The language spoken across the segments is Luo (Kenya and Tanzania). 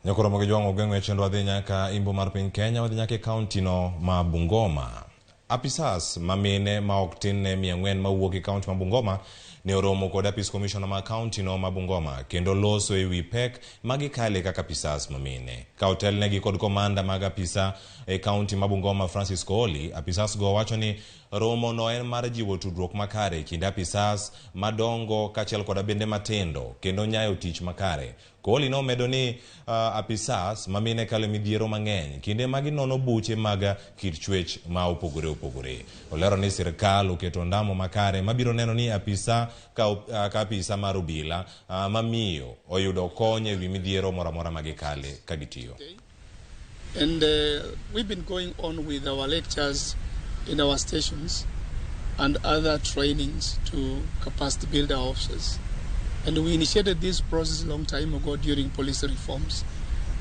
Nyakoro mogi jwango gengwe chenro adhi nyaka imbo mar piny Kenya wadhi nyaka kaunti no ma Bungoma. Apisas mamine ma ok tin ne 400 mawuok e kaunti ma Bungoma ne oromo kod apis commissioner ma kaunti no ma Bungoma kendo loso e wi pek ma gikalie kaka apisas mamine. Ka otelnegi kod komanda mag apisa e kaunti ma Bungoma Francis Kooli, apisas go wacho ni romo no en mar jiwo tudruok makare kind apisas madongo kachiel kod bende matindo kendo nyayo tich makare. Kooli no medo ni apisas mamine kale midhiero mang'eny kinde magi nono buche mag kit chwech ma opogore. Olero ni sirkal oketo ndamo makare mabiro neno ni apisa ka apisa mar Obila mamiyo oyudo konyo e wi midhiero moramora magikale ka gitiyo. And we've been going on with our lectures in our stations and other trainings to capacity build our officers. And we initiated this process a long time ago during police reforms.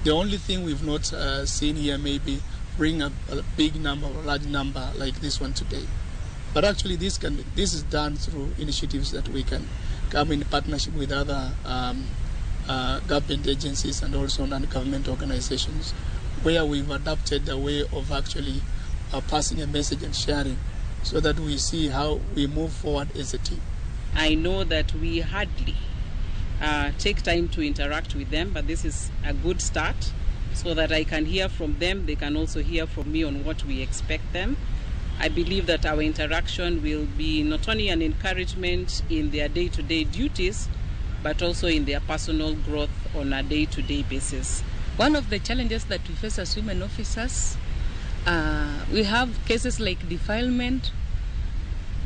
The only thing we've not seen here maybe bring a big number or large number like this one today. But actually this is done through initiatives that we can come in partnership with other government agencies and also non-government organizations, where we've adopted a way of actually passing a message and sharing so that we see how we move forward as a team. I know that we hardly take time to interact with them, but this is a good start so that I can hear from them. They can also hear from me on what we expect them. I believe that our interaction will be not only an encouragement in their day-to-day duties, but also in their personal growth on a day-to-day basis. One of the challenges that we face as women officers, we have cases like defilement,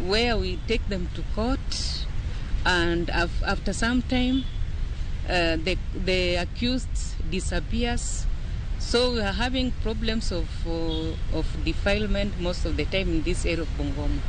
where we take them to court, and after some time, the accused disappears. So we are having problems of defilement most of the time in this area of Bungoma.